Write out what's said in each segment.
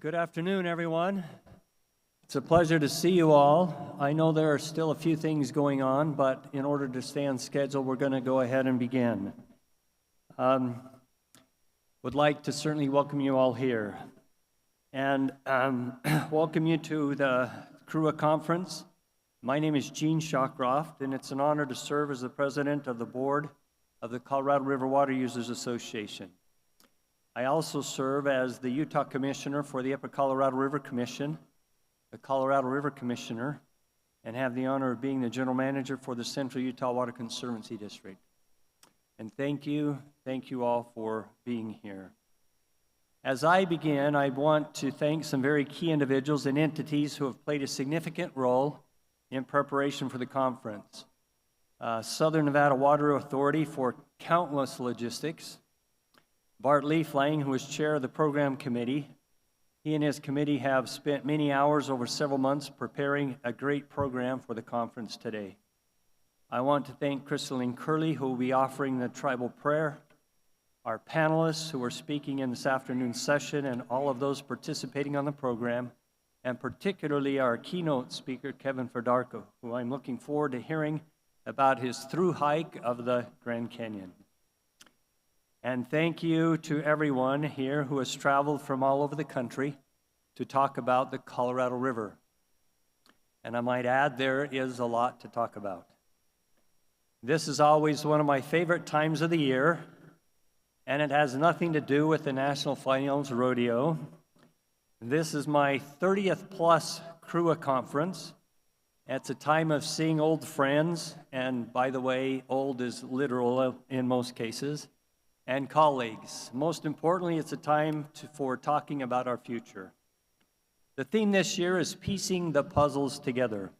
Good afternoon, everyone. It's a pleasure to see you all. I know there are still a few things going on, but in order to stay on schedule, we're going to go ahead and begin. Would like to certainly welcome you all here and welcome you to the CRWUA conference. My name is Shawcroft, and it's an honor to serve as the president of the board of the Colorado River Water Users Association. I also serve as the Utah Commissioner for the Upper Colorado River Commission, the Colorado River Commissioner, and have the honor of being the General Manager for the Central Utah Water Conservancy District. And thank you all for being here. As I begin, I want to thank some very key individuals and entities who have played a significant role in preparation for the conference. Southern Nevada Water Authority for countless logistics. Bart Leaflang, who is chair of the program committee. He and his committee have spent many hours over several months preparing a great program for the conference today. I want to thank Crystalyne Curley, who will be offering the tribal prayer, our panelists who are speaking in this afternoon's session, and all of those participating on the program, and particularly our keynote speaker, Kevin Fedarko, who I'm looking forward to hearing about his through hike of the Grand Canyon. And thank you to everyone here who has traveled from all over the country to talk about the Colorado River. And I might add, there is a lot to talk about. This is always one of my favorite times of the year, and it has nothing to do with the National Finals Rodeo. This is my 30th plus CRWUA conference. It's a time of seeing old friends, and by the way, old is literal in most cases, and colleagues. Most importantly, it's a time for talking about our future. The theme this year is piecing the puzzles together.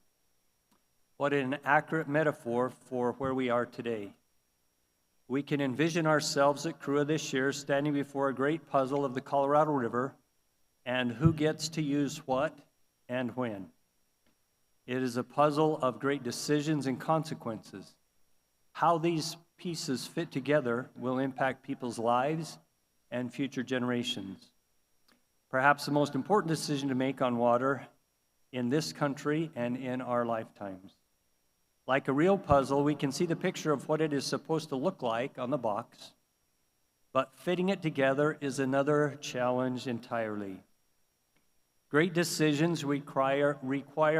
What an accurate metaphor for where we are today. We can envision ourselves at CRWUA this year standing before a great puzzle of the Colorado River and who gets to use what and when. It is a puzzle of great decisions and consequences. How these pieces fit together will impact people's lives and future generations. Perhaps the most important decision to make on water in this country and in our lifetimes. Like a real puzzle, we can see the picture of what it is supposed to look like on the box, but fitting it together is another challenge entirely. Great decisions require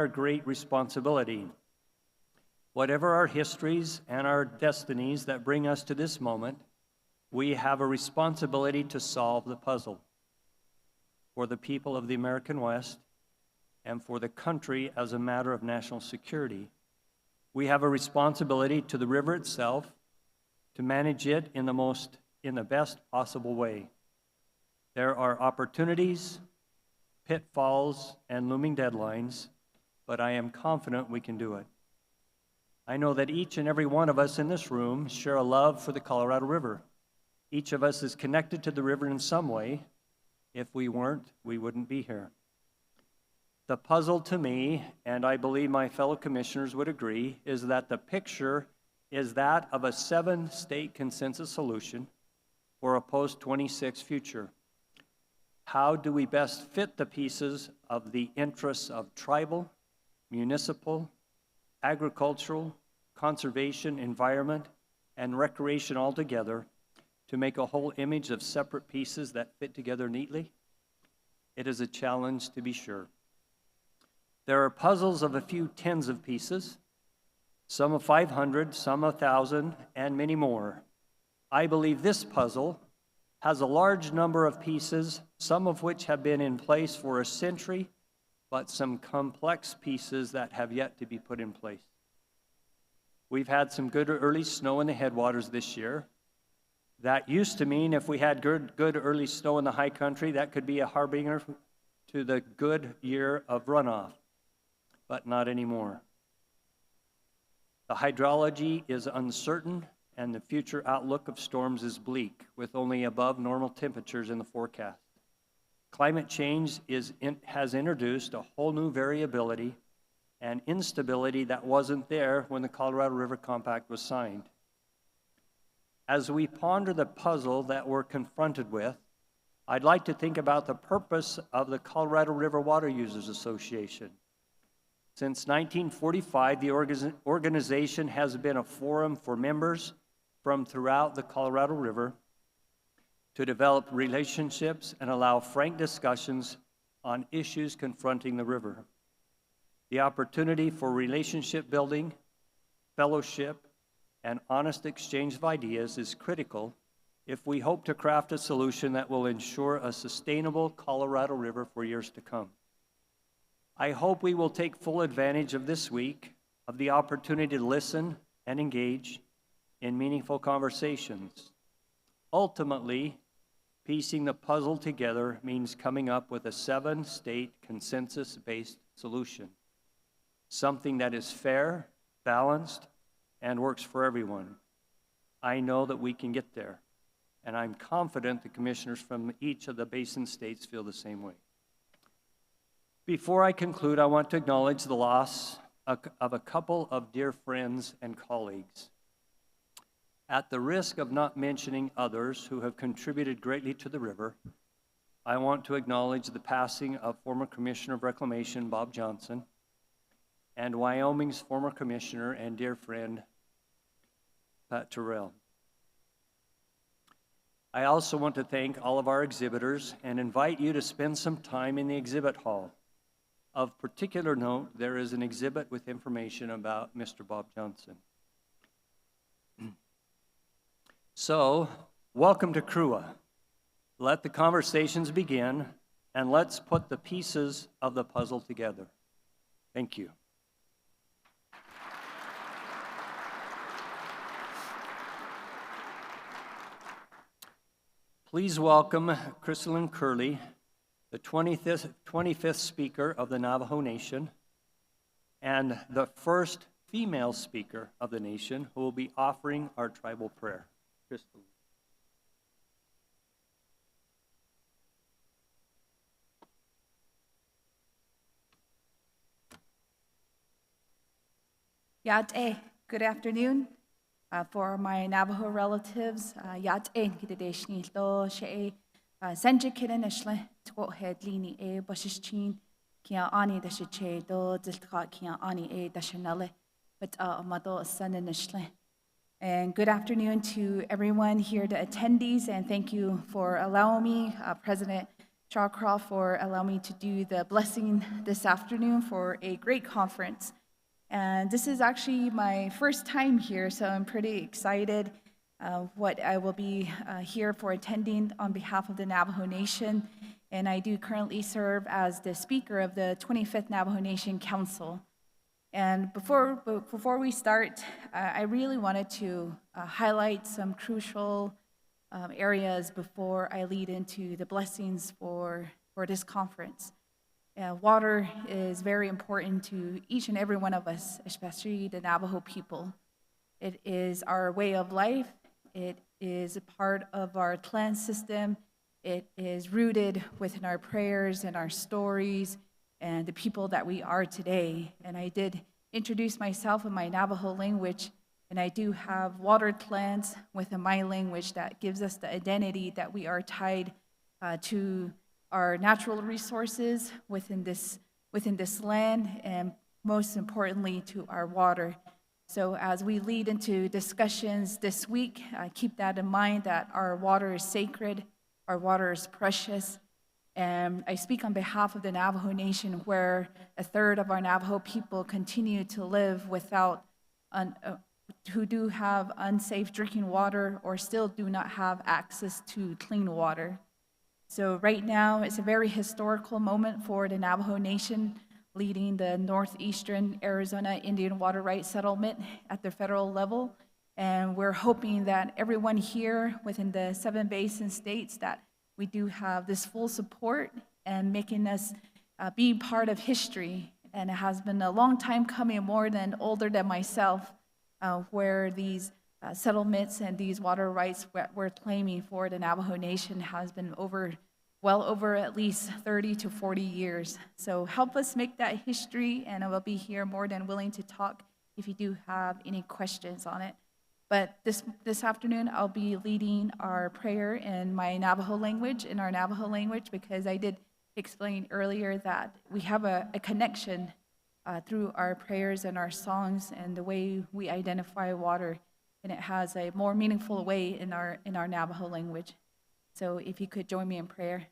great responsibility. Whatever our histories and our destinies that bring us to this moment, we have a responsibility to solve the puzzle for the people of the American West and for the country as a matter of national security. We have a responsibility to the river itself to manage it in the best possible way. There are opportunities, pitfalls, and looming deadlines, but I am confident we can do it. I know that each and every one of us in this room share a love for the Colorado River. Each of us is connected to the river in some way. If we weren't, we wouldn't be here. The puzzle to me, and I believe my fellow commissioners would agree, is that the picture is that of a 7-state consensus solution for a post-26 future. How do we best fit the pieces of the interests of tribal, municipal, agricultural, conservation, environment, and recreation all together to make a whole image of separate pieces that fit together neatly? It is a challenge, to be sure. There are puzzles of a few tens of pieces, some of 500, some 1,000, and many more. I believe this puzzle has a large number of pieces, some of which have been in place for a century, but some complex pieces that have yet to be put in place. We've had some good early snow in the headwaters this year. That used to mean if we had good early snow in the high country, that could be a harbinger to the good year of runoff, but not anymore. The hydrology is uncertain, and the future outlook of storms is bleak, with only above normal temperatures in the forecast. Climate change has introduced a whole new variability and instability that wasn't there when the Colorado River Compact was signed. As we ponder the puzzle that we're confronted with, I'd like to think about the purpose of the Colorado River Water Users Association. Since 1945, the organization has been a forum for members from throughout the Colorado River to develop relationships and allow frank discussions on issues confronting the river. The opportunity for relationship building, fellowship, and honest exchange of ideas is critical if we hope to craft a solution that will ensure a sustainable Colorado River for years to come. I hope we will take full advantage of this week, of the opportunity to listen and engage in meaningful conversations. Ultimately, piecing the puzzle together means coming up with a 7-state consensus-based solution, something that is fair, balanced, and works for everyone. I know that we can get there, and I'm confident the commissioners from each of the basin states feel the same way. Before I conclude, I want to acknowledge the loss of a couple of dear friends and colleagues. At the risk of not mentioning others who have contributed greatly to the river, I want to acknowledge the passing of former Commissioner of Reclamation, Bob Johnson, and Wyoming's former commissioner and dear friend, Pat Terrell. I also want to thank all of our exhibitors and invite you to spend some time in the exhibit hall. Of particular note, there is an exhibit with information about Mr. Bob Johnson. So, welcome to CRWUA. Let the conversations begin, and let's put the pieces of the puzzle together. Thank you. Please welcome Crystalyne Curley, the 25th Speaker of the Navajo Nation, and the first female speaker of the nation who will be offering our tribal prayer. Crystalyne. Yate, good afternoon. For my Navajo relatives, Yate, Kidadeshni, Lo, She, Sanjikirin, Ashle, Tko Headlini, E, Boshishin, Kia Ani, the Shiche, Do, Diltka, Kia Ani, E, the Chanele, but Amado, San and Ashle. And good afternoon to everyone here, the attendees, and thank you for allowing me, President Shawcroft, for allowing me to do the blessing this afternoon for a great conference. And this is actually my first time here, so I'm pretty excited what I will be here for attending on behalf of the Navajo Nation. And I do currently serve as the speaker of the 25th Navajo Nation Council. And before we start, I really wanted to highlight some crucial areas before I lead into the blessings for this conference. Water is very important to each and every one of us, especially the Navajo people. It is our way of life. It is a part of our clan system. It is rooted within our prayers and our stories and the people that we are today. And I did introduce myself in my Navajo language, and I do have water clans within my language that gives us the identity that we are tied to our natural resources within this land, and most importantly to our water. So as we lead into discussions this week, keep that in mind, that our water is sacred, our water is precious. And I speak on behalf of the Navajo Nation, where a third of our Navajo people continue to live without, who do have unsafe drinking water or still do not have access to clean water. So right now, it's a very historical moment for the Navajo Nation, leading the Northeastern Arizona Indian Water Rights Settlement at the federal level. And we're hoping that everyone here within the 7 basin states, that we do have this full support and making us be part of history. And it has been a long time coming, more than older than myself, where these settlements and these water rights we're claiming for the Navajo Nation has been well over at least 30 to 40 years. So help us make that history, and I will be here more than willing to talk if you do have any questions on it. But this afternoon, I'll be leading our prayer in my Navajo language, because I did explain earlier that we have a connection through our prayers and our songs and the way we identify water, and it has a more meaningful way in our Navajo language. So if you could join me in prayer.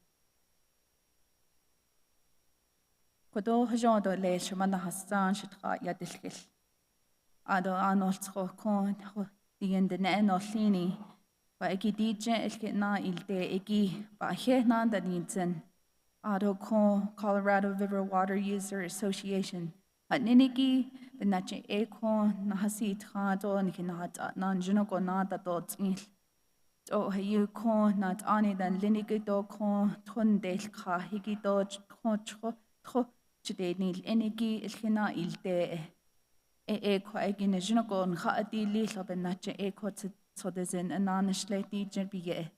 Kodo hajodo le shmana hassan shitqa yadilkil. Ado anoltsko kon digen de nolini. Ba eki dije elkitna ilde eki ba hehna danitsen. Ado kon Colorado River Water User Association. At niniki benache eko nahasi tado nikinat nan junoko nada dotsil. O hayu kon nat ani dan liniki do kon ton del ka hiki do tro chide nil eniki elkina ilde. Eko egin junoko nha adi li benache eko tsodezen ananishle dije biye.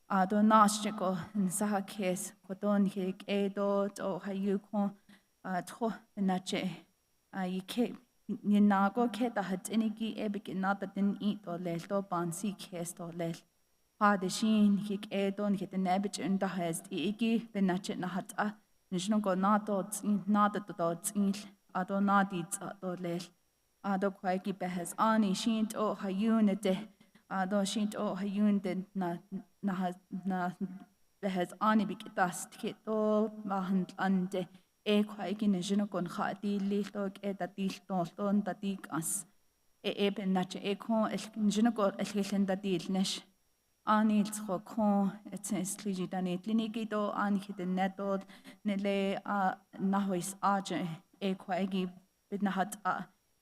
Ado nashiko nsaha kes kodon hik edo o hayu kon tro benache yike ninago ke da hat eniki ebik nata din ito lel do bansi kes do lel ha de shin hik edon hit nebich unda has igi benache na hat a nishno go nato nata do tsil ado nadi do lel ado kwaiki behes ani shin o hayun de ado shin o hayun de na behes ani bik das kit do mahand ande kwaiki nishno kon khati li to ke datil ton datik as benache kon nishno ko elhelen datil nesh ani tso kon etses kliji dani kliniki do ani hiten neto nele nahois aje kwaiki benahat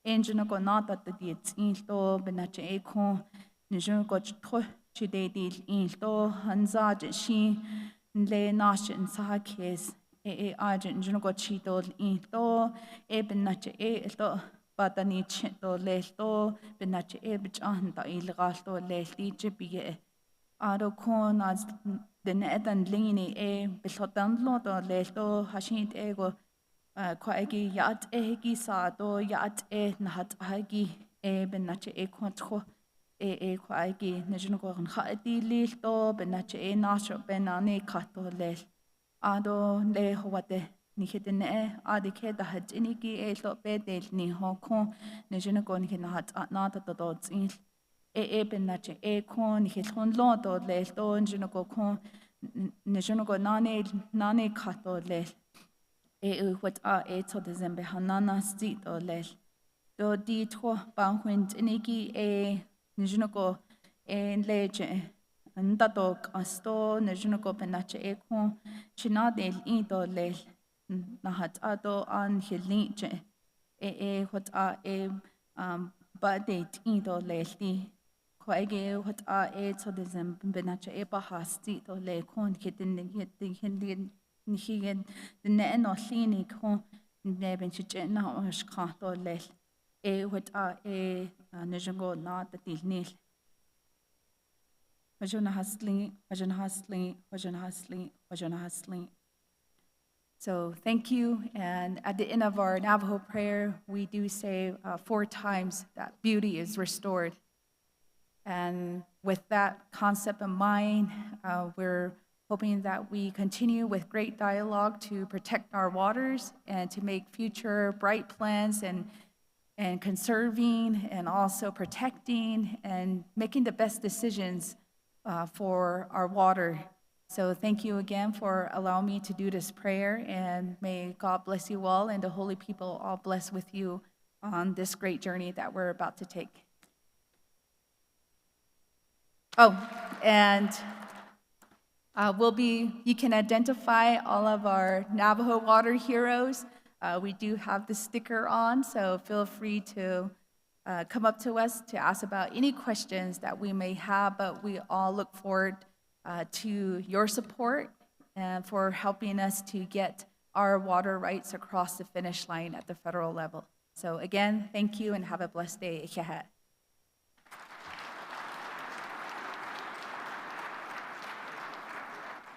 enjino ko nata datit in to benache kon nishno ko tro chidedil in to hanza shi le nashin sahakes agent junoko chito into benache to patani chito lesto benache bichanta ilgalto lesti chipie aro kon as the net and lini bisotan lo to lesto hashint ego kwaegi yat egi sato yat nahat agi benache kontro kwaegi nejunoko khati listo benache nasho benani kato lel ado le hoate ni hitene adi ke da hajini ki lo bedel ni hokon ne jene kon ki na hat na ta to tsin benache kon ni hon lo to le to jene ko kon ne jene ko nane kato le what to de zembe hanana sti to le do di to ba hun ni ki ne jene ko leje Ndatok asto nejunoko penache kon chinadel into lel nahat ato an hilinche what ba date into lelti koege what to the zem benache bahasti to le kon hitin higen the ne no lini kon neben chiche na oshka to lel what nejungo na the tilnil So thank you. And at the end of our Navajo prayer, we do say 4 times that beauty is restored. And with that concept in mind, we're hoping that we continue with great dialogue to protect our waters and to make future bright plans and conserving and also protecting and making the best decisions for our water. So thank you again for allowing me to do this prayer, and may God bless you all and the holy people all bless with you on this great journey that we're about to take. Oh, and you can identify all of our Navajo water heroes. We do have the sticker on, so feel free to come up to us to ask about any questions that we may have, but we all look forward to your support and for helping us to get our water rights across the finish line at the federal level. So again, thank you and have a blessed day.